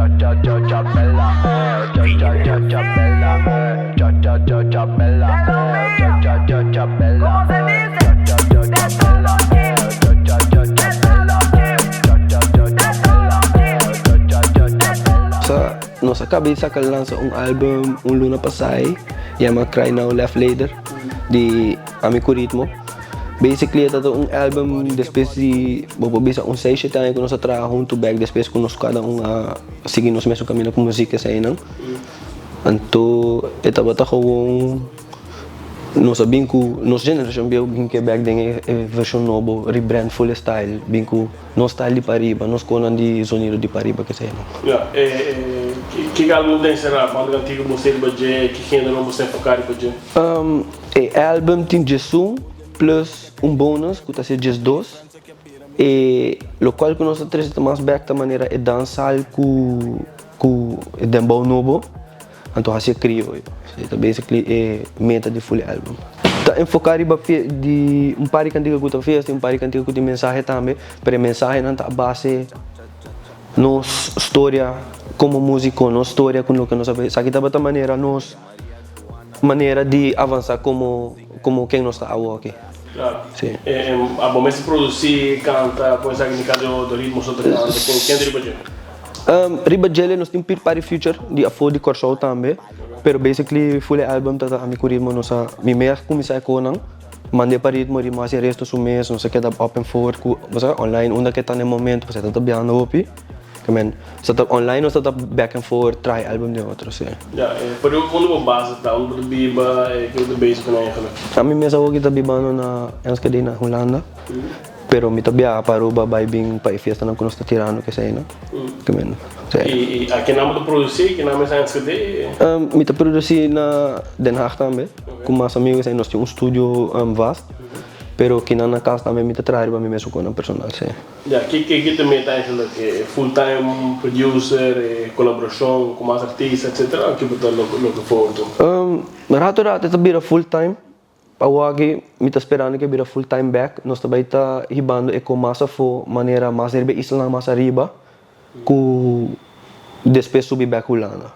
Nós acabei de lançar álbum ano passado, chama Cry Now Laugh Later, de Amico Ritmo. Basically, é álbum depois de bisa 6 anos que nós trabalhamos junto back depois que nós cada seguir nos mesmo caminho com música assim, não? Então, estava com nossa binco, nossa geração bem que back then é versão nova, rebrand full style, binco, nosso style de Pariba, nós conan de sonido de Pariba que sei não. Que álbum tem será? Quando antigo você budget, que gênero você focar em budget? Álbum tem Jesus plus bônus que está sendo just 2 e o qual que nós trazemos mais back da maneira é dançar com dembow novo. Então assim criou. Então basically é meta de full álbum. Tá enfocar de par cantiga que tu fez, par cantiga que tem mensagem também, para mensagem não tá base nos história como músico, nos história com o que nós sabemos. Aqui tá outra maneira de avançar como quem nós está aqui. Claro. Sim. A bom se produzir, canta, põe significado do ritmo, só canta, quem tem budget? Ribagele nós temos Party Future de Afo de Corsol também, pero basically full album tá a amigo ritmo nossa me mês começar com não mandei para ritmo de mais resto do mês não sei que dá open for você online onde que tá no momento você tá trabalhando opi que men você tá online ou você tá back and forth try album de outro sim por eu quando eu base tá onde biba que o base com aí a mim mesmo aqui tá bibando na Enschede na Holanda. Pero mi tabia paruba by being pa fiesta na kuno sta tirano que sei no. Kemen. E a que nome do produzir, que nome é Enschede? Mi ta produzir na Den Haag também. Com mais amigos aí nós temos estúdio vast. Pero que na casa também mi ta trabalho para mim mesmo com um personal sei. Que também tá que full time producer, colaboração com mais artistas, etc. Que botar lo for. Rato tá bira full time. Awagi, mita esperando que vira full time back, nós também tá ribando e com massa fo maneira mais nerve isla mais arriba, com depois subir back Holanda.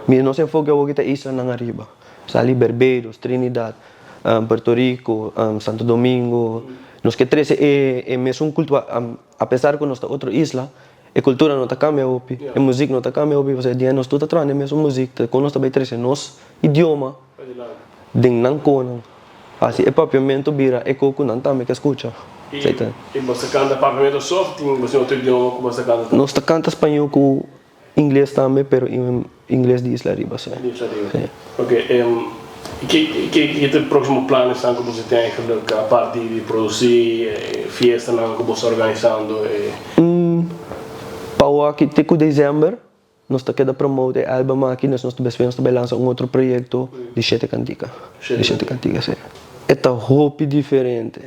Mi nós enfoca o que tá isla na arriba, sali Barbados, Trinidad, Puerto Rico, Santo Domingo, nós que três é mesmo cultura, apesar que nós tá outra isla, a cultura não tá cambia opi, a música não tá cambia opi, você dia nós tudo trazendo mesmo música, com nós também três nós idioma, ding nang kono. Assim, é papiamento vira eco com também que escuta. E você canta papiamento soft, você outro idioma como você canta? Nós canta espanhol com inglês também, pero em inglês de Isla Riba. Sim. Ok. Que é o próximo plano que você tem a parte de produzir fiesta que você organizando? Para aqui até dezembro, nós estamos querendo promover o álbum aqui, nós estamos lançar outro projeto de 7 cantigas. De 7 cantigas, sim. É um hope diferente.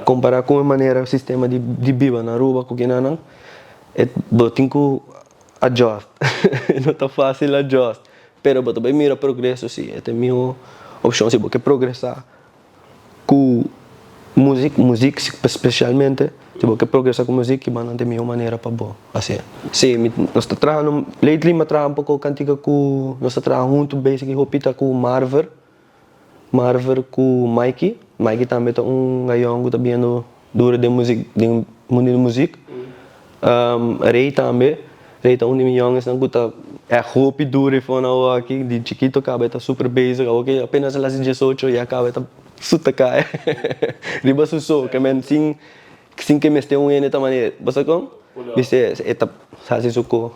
Comparar com a maneira o sistema de biba na rua com quem não é tem que adjust. Não está fácil adjust. Pero também mira progresso sim. É a minha opção se você progressar com música especialmente. Se você progressar com música, mas tem a minha maneira para bom. Assim. Sim, nós estamos trabalhando lately, mas trabalhamos um pouco cantiga com nós estamos trabalhando junto basically hopita com Marver com Mikey também tá gayong que tá vendo dura de música, de mundo de música. Ray também, Ray tá de milhões não tá é hope dura fona aqui de chiquito acaba tá super basic, ok, apenas las 18 e acaba tá suta cai. Riba suso, que men sin que me esté un ene ta maneira. Basta com? Você eta sasi suko,